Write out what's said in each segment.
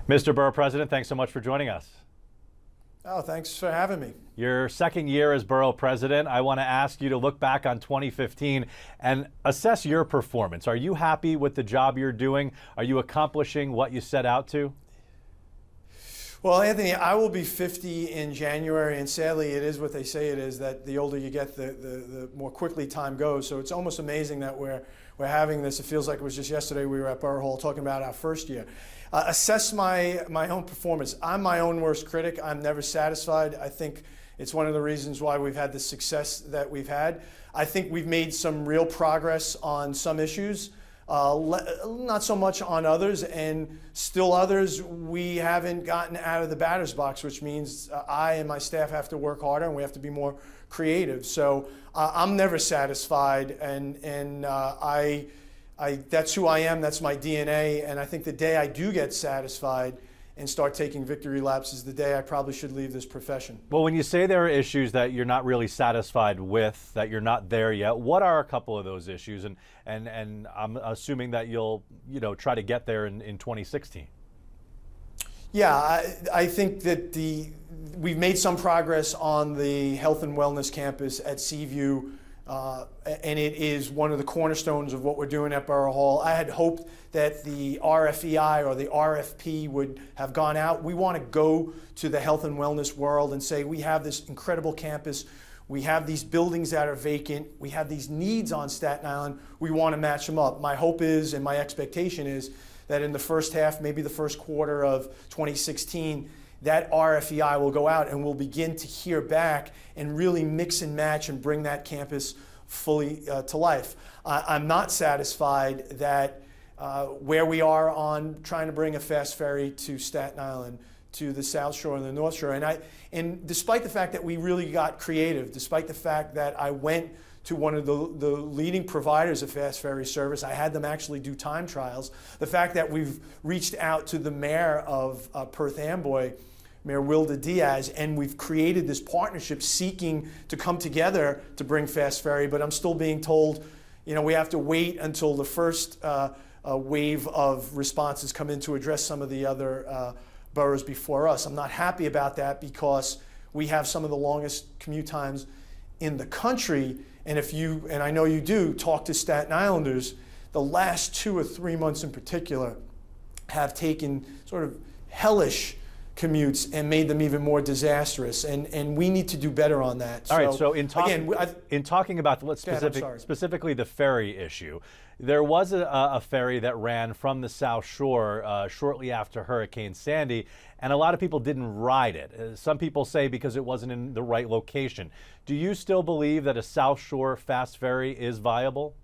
Mr. Borough President, thanks so much for joining us. Oh, thanks for having me. Your second year as Borough President, I want to ask you to look back on 2015 and assess your performance. Are you happy with the job you're doing? Are you accomplishing what you set out to? Well, Anthony, I will be 50 in January, and sadly it is what they say it is, that the older you get, the more quickly time goes. So it's almost amazing that we're having this. It feels like it was just yesterday we were at Borough Hall talking about our first year. Assess my own performance. I'm my own worst critic. I'm never satisfied. I think it's one of the reasons why we've had the success that we've had. I think we've made some real progress on some issues. Not so much on others, and still others we haven't gotten out of the batter's box, which means I and my staff have to work harder and we have to be more creative. So I'm never satisfied, and that's who I am, that's my DNA, and I think the day I do get satisfied and start taking victory laps is the day I probably should leave this profession. Well, when you say there are issues that you're not really satisfied with, that you're not there yet, what are a couple of those issues? And I'm assuming that you'll try to get there in 2016. Yeah, I think that we've made some progress on the health and wellness campus at Seaview. And it is one of the cornerstones of what we're doing at Borough Hall. I had hoped that the RFEI or the RFP would have gone out. We want to go to the health and wellness world and say we have this incredible campus, we have these buildings that are vacant, we have these needs on Staten Island, we want to match them up. My hope is, and my expectation is, that in the first half, maybe the first quarter of 2016, that RFEI will go out and we'll begin to hear back and really mix and match and bring that campus fully to life. I'm not satisfied that where we are on trying to bring a fast ferry to Staten Island, to the South Shore and the North Shore. And despite the fact that we really got creative, despite the fact that I went to one of the leading providers of fast ferry service, I had them actually do time trials. The fact that we've reached out to the mayor of Perth Amboy, Mayor Wilda Diaz, and we've created this partnership seeking to come together to bring fast ferry, but I'm still being told, we have to wait until the first wave of responses come in to address some of the other boroughs before us. I'm not happy about that because we have some of the longest commute times in the country, and if you, and I know you do, talk to Staten Islanders, the last 2 or 3 months in particular have taken sort of hellish commutes and made them even more disastrous, and we need to do better on that. All right, so in talking about specifically the ferry issue, there was a ferry that ran from the South Shore shortly after Hurricane Sandy, and a lot of people didn't ride it. Some people say because it wasn't in the right location. Do you still believe that a South Shore fast ferry is viable?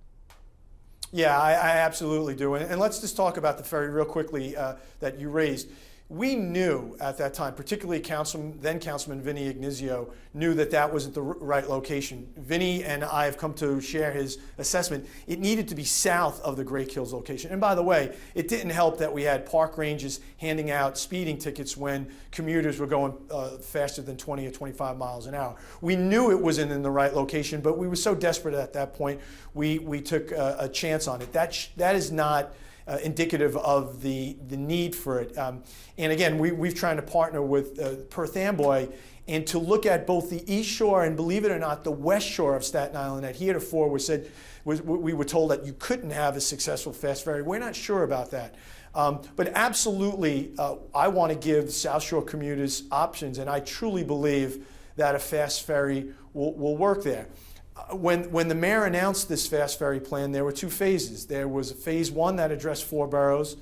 Yeah, I absolutely do. And let's just talk about the ferry real quickly that you raised. We knew at that time, particularly then Councilman Vinny Ignizio, knew that that wasn't the right location. Vinny and I have come to share his assessment. It needed to be south of the Great Kills location. And by the way, it didn't help that we had park rangers handing out speeding tickets when commuters were going faster than 20 or 25 miles an hour. We knew it wasn't in the right location, but we were so desperate at that point, we took a chance on it. That is not indicative of the need for it. And again, we've tried to partner with Perth Amboy and to look at both the East Shore and, believe it or not, the West Shore of Staten Island that heretofore we were told that you couldn't have a successful fast ferry. We're not sure about that. But absolutely, I want to give South Shore commuters options, and I truly believe that a fast ferry will work there. When the mayor announced this fast ferry plan, there were 2 phases. There was phase 1 that addressed 4 boroughs,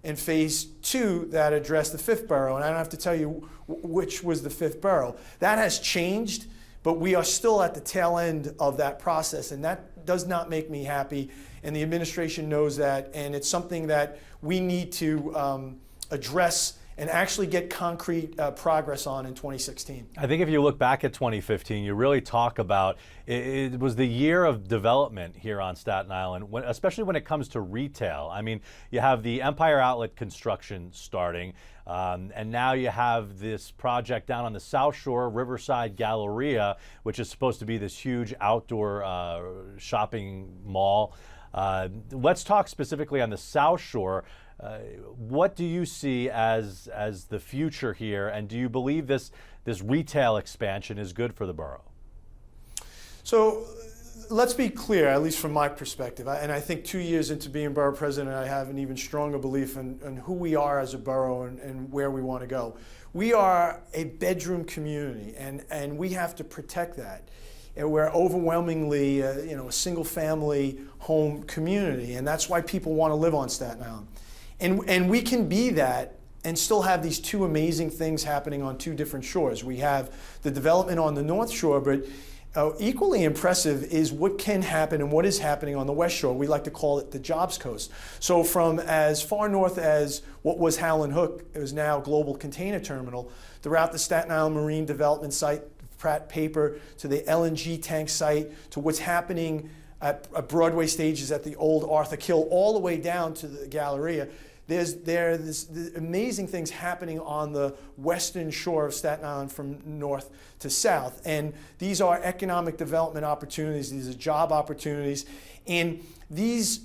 and phase 2 that addressed the 5th borough. And I don't have to tell you which was the 5th borough. That has changed, but we are still at the tail end of that process, and that does not make me happy. And the administration knows that, and it's something that we need to address and actually get concrete progress on in 2016. I think if you look back at 2015, you really talk about it was the year of development here on Staten Island, especially when it comes to retail. I mean, you have the Empire Outlet construction starting, and now you have this project down on the South Shore, Riverside Galleria, which is supposed to be this huge outdoor shopping mall. Let's talk specifically on the South Shore. What do you see as the future here, and do you believe this retail expansion is good for the borough? So let's be clear, at least from my perspective, and I think 2 years into being borough president, I have an even stronger belief in who we are as a borough and where we want to go. We are a bedroom community, and we have to protect that. And we're overwhelmingly, a single-family home community, and that's why people want to live on Staten Island. And we can be that and still have these two amazing things happening on two different shores. We have the development on the North Shore, but equally impressive is what can happen and what is happening on the West Shore. We like to call it the Jobs Coast. So from as far north as what was Howland Hook, it was now Global Container Terminal, throughout the Staten Island Marine Development Site, Pratt Paper, to the LNG tank site, to what's happening at Broadway stages at the old Arthur Kill, all the way down to the Galleria. There's amazing things happening on the western shore of Staten Island from north to south. And these are economic development opportunities, these are job opportunities. And these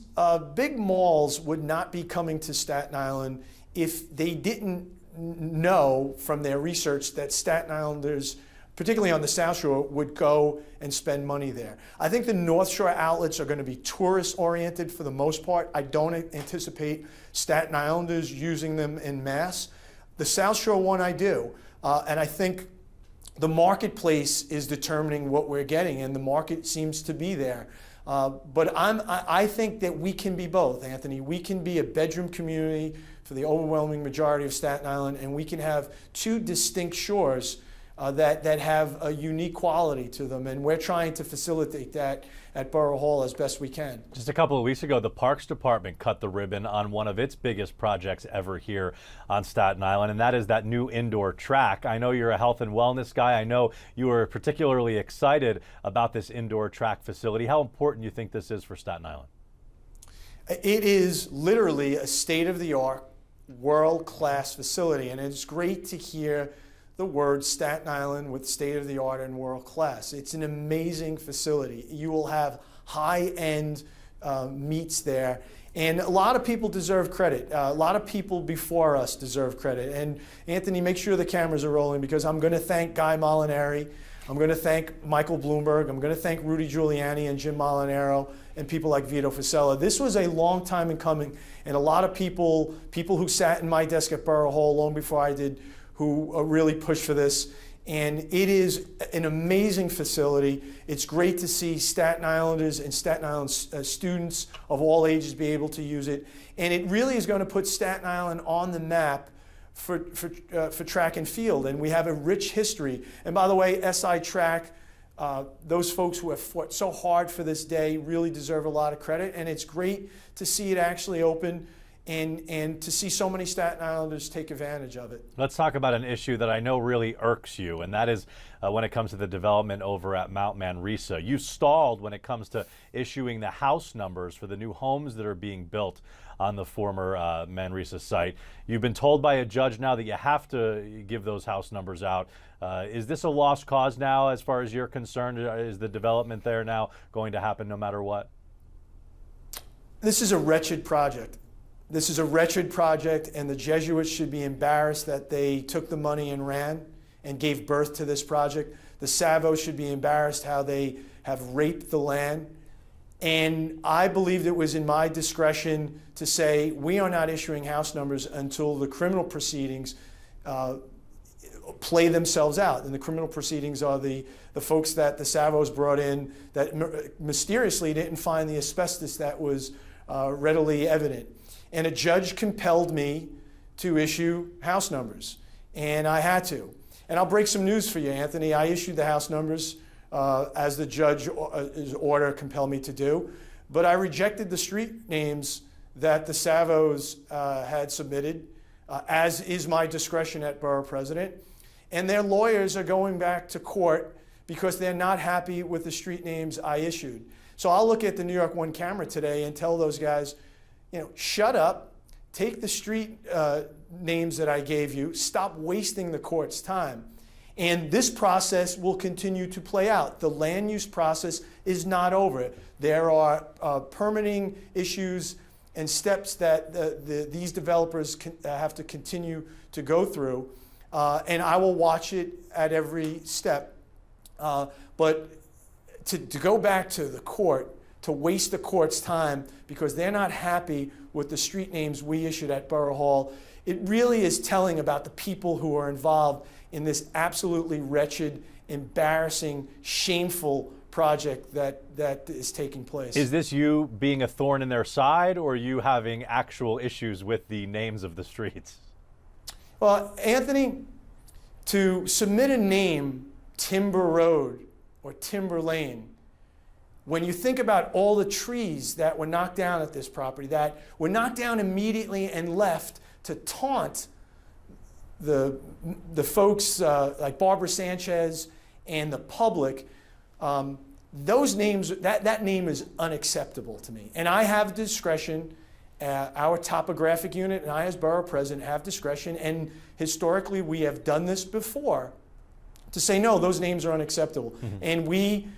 big malls would not be coming to Staten Island if they didn't know from their research that Staten Islanders, particularly on the South Shore, would go and spend money there. I think the North Shore outlets are going to be tourist-oriented for the most part. I don't anticipate Staten Islanders using them en masse. The South Shore one I do, and I think the marketplace is determining what we're getting, and the market seems to be there. But I think that we can be both, Anthony. We can be a bedroom community for the overwhelming majority of Staten Island, and we can have two distinct shores that have a unique quality to them, and we're trying to facilitate that at Borough Hall as best we can. Just a couple of weeks ago, the Parks Department cut the ribbon on one of its biggest projects ever here on Staten Island, and that is that new indoor track. I know you're a health and wellness guy. I know you were particularly excited about this indoor track facility. How important do you think this is for Staten Island? It is literally a state-of-the-art, world-class facility, and it's great to hear the word Staten Island with state-of-the-art and world-class. It's an amazing facility. You will have high-end meets there, and a lot of people deserve credit. A lot of people before us deserve credit. And Anthony, make sure the cameras are rolling, because I'm going to thank Guy Molinari, I'm going to thank Michael Bloomberg, I'm going to thank Rudy Giuliani and Jim Molinaro and people like Vito Fossella. This was a long time in coming, and a lot of people who sat in my desk at Borough Hall long before I did, who really pushed for this. And it is an amazing facility. It's great to see Staten Islanders and Staten Island students of all ages be able to use it. And it really is going to put Staten Island on the map for track and field. And we have a rich history. And by the way, SI Track, those folks who have fought so hard for this day really deserve a lot of credit. And it's great to see it actually open, and to see so many Staten Islanders take advantage of it. Let's talk about an issue that I know really irks you, and that is when it comes to the development over at Mount Manresa. You stalled when it comes to issuing the house numbers for the new homes that are being built on the former Manresa site. You've been told by a judge now that you have to give those house numbers out. Is this a lost cause now as far as you're concerned? Is the development there now going to happen no matter what? This is a wretched project. This is a wretched project, and the Jesuits should be embarrassed that they took the money and ran and gave birth to this project. The Savos should be embarrassed how they have raped the land. And I believed it was in my discretion to say we are not issuing house numbers until the criminal proceedings play themselves out. And the criminal proceedings are the folks that the Savos brought in that mysteriously didn't find the asbestos that was readily evident. And a judge compelled me to issue house numbers, and I had to. And I'll break some news for you, Anthony. I issued the house numbers as the judge's order compelled me to do, but I rejected the street names that the Savos had submitted, as is my discretion at Borough President. And their lawyers are going back to court because they're not happy with the street names I issued. So I'll look at the New York One camera today and tell those guys, shut up, take the street names that I gave you, stop wasting the court's time. And this process will continue to play out. The land use process is not over. There are permitting issues and steps that these developers have to continue to go through, and I will watch it at every step. But to go back to the court, to waste the court's time because they're not happy with the street names we issued at Borough Hall, it really is telling about the people who are involved in this absolutely wretched, embarrassing, shameful project that is taking place. Is this you being a thorn in their side, or you having actual issues with the names of the streets? Well, Anthony, to submit a name, Timber Road or Timber Lane, when you think about all the trees that were knocked down at this property, that were knocked down immediately and left to taunt the folks like Barbara Sanchez and the public, those names, that name is unacceptable to me. And I have discretion, our topographic unit and I as borough president have discretion, and historically we have done this before, to say no, those names are unacceptable. Mm-hmm. And we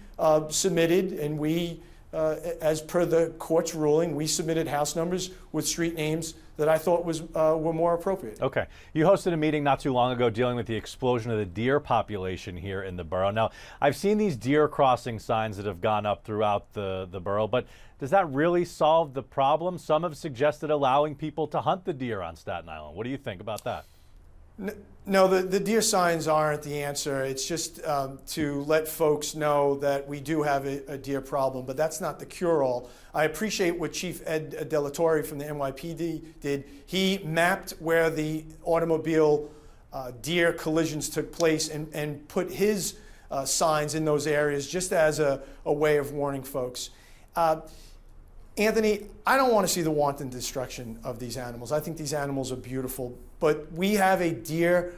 submitted, and we, as per the court's ruling, we submitted house numbers with street names that I thought were more appropriate. Okay. You hosted a meeting not too long ago dealing with the explosion of the deer population here in the borough. Now, I've seen these deer crossing signs that have gone up throughout the borough, but does that really solve the problem? Some have suggested allowing people to hunt the deer on Staten Island. What do you think about that? No, the deer signs aren't the answer. It's just to let folks know that we do have a deer problem, but that's not the cure-all. I appreciate what Chief Ed Delatorre from the NYPD did. He mapped where the automobile deer collisions took place and put his signs in those areas just as a way of warning folks. Anthony, I don't want to see the wanton destruction of these animals. I think these animals are beautiful, but we have a deer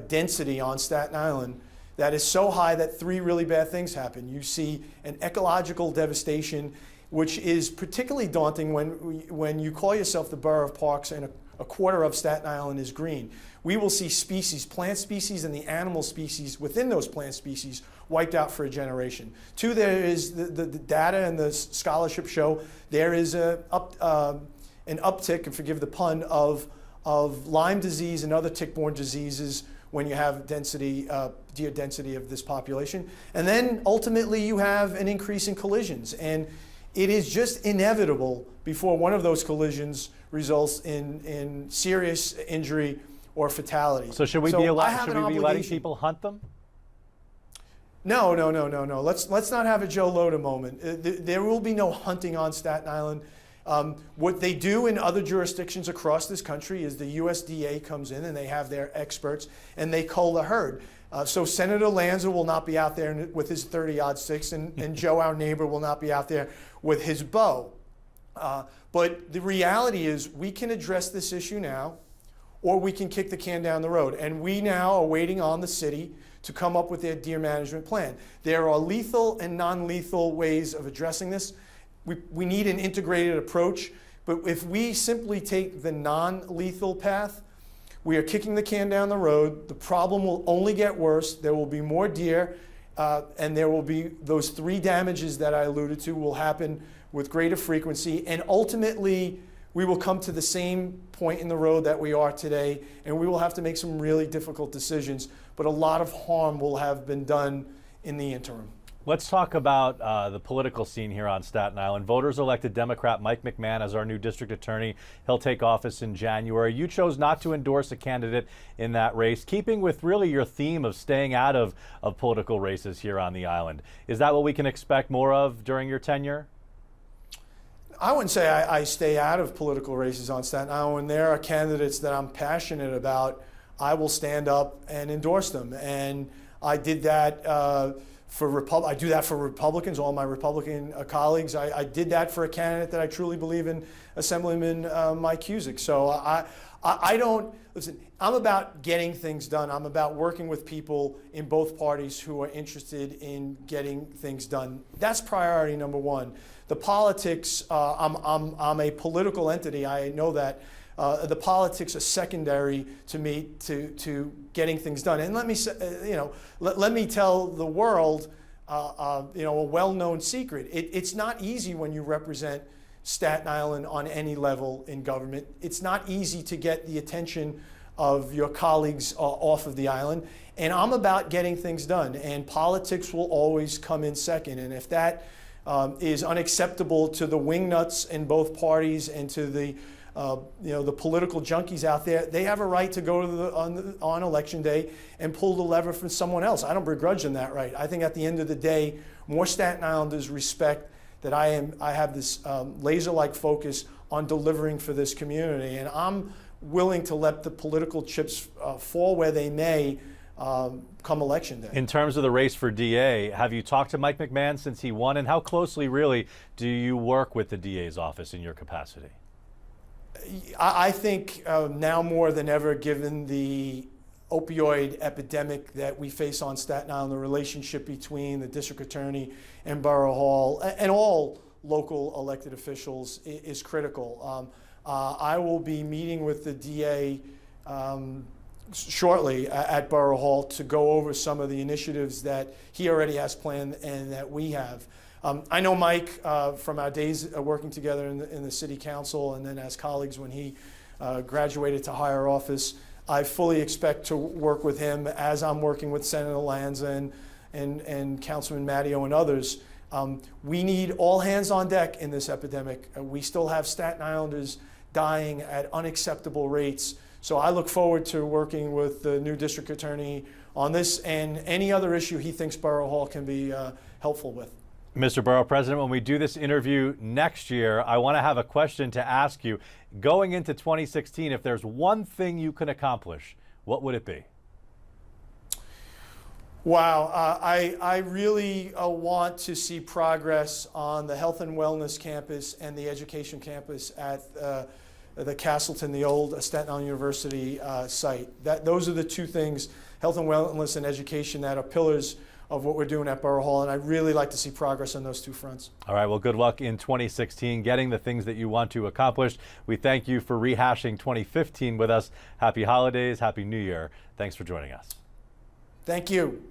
density on Staten Island that is so high that three really bad things happen. You see an ecological devastation, which is particularly daunting when you call yourself the Borough of Parks and a quarter of Staten Island is green. We will see species, plant species and the animal species within those plant species wiped out for a generation. Two, there is the data and the scholarship show there is an uptick, and forgive the pun, of Lyme disease and other tick-borne diseases when you have density, deer density of this population. And then ultimately you have an increase in collisions. And it is just inevitable before one of those collisions results in serious injury or fatality. So should we be letting people hunt them? No. Let's not have a Joe Lhota moment. There will be no hunting on Staten Island. What they do in other jurisdictions across this country is the USDA comes in and they have their experts and they cull the herd. So Senator Lanza will not be out there with his 30-aught six, and Joe, our neighbor, will not be out there with his bow. But the reality is we can address this issue now, or we can kick the can down the road. And we now are waiting on the city to come up with their deer management plan. There are lethal and non-lethal ways of addressing this. We need an integrated approach, but if we simply take the non-lethal path, we are kicking the can down the road. The problem will only get worse. There will be more deer, and there will be those three damages that I alluded to will happen with greater frequency, and ultimately we will come to the same point in the road that we are today, and we will have to make some really difficult decisions, but a lot of harm will have been done in the interim. Let's talk about the political scene here on Staten Island. Voters elected Democrat Mike McMahon as our new district attorney. He'll take office in January. You chose not to endorse a candidate in that race, keeping with really your theme of staying out of political races here on the island. Is that what we can expect more of during your tenure? I wouldn't say I stay out of political races on Staten Island. When there are candidates that I'm passionate about, I will stand up and endorse them. And I did that I do that for Republicans, all my Republican colleagues. I did that for a candidate that I truly believe in, Assemblyman Mike Cusick. So I don't, listen, I'm about getting things done. I'm about working with people in both parties who are interested in getting things done. That's priority number one. The politics, I'm a political entity, I know that. The politics are secondary to me to getting things done. And let me say, let me tell the world, a well-known secret. It's not easy when you represent Staten Island on any level in government. It's not easy to get the attention of your colleagues off of the island, and I'm about getting things done, and politics will always come in second. And if that is unacceptable to the wingnuts in both parties and to the the political junkies out there, they have a right to go to on election day and pull the lever from someone else. I don't begrudge them that right. I think at the end of the day, more Staten Islanders respect that I have this laser-like focus on delivering for this community, and I'm willing to let the political chips fall where they may come election day. In terms of the race for DA, have you talked to Mike McMahon since he won, and how closely really do you work with the DA's office in your capacity? I think now more than ever, given the opioid epidemic that we face on Staten Island, the relationship between the district attorney and Borough Hall and all local elected officials is critical. I will be meeting with the DA shortly at Borough Hall to go over some of the initiatives that he already has planned and that we have. I know Mike from our days working together in the city council and then as colleagues when he graduated to higher office. I fully expect to work with him as I'm working with Senator Lanza and Councilman Matteo and others. We need all hands on deck in this epidemic. We still have Staten Islanders dying at unacceptable rates. So I look forward to working with the new district attorney on this and any other issue he thinks Borough Hall can be helpful with. Mr. Borough President, when we do this interview next year, I want to have a question to ask you. Going into 2016, if there's one thing you can accomplish, what would it be? Wow, I really want to see progress on the health and wellness campus and the education campus at the Castleton, the old Staten Island University site. Those are the two things, health and wellness and education, that are pillars of what we're doing at Borough Hall, and I'd really like to see progress on those two fronts. All right, well, good luck in 2016, getting the things that you want to accomplish. We thank you for rehashing 2015 with us. Happy holidays, Happy New Year. Thanks for joining us. Thank you.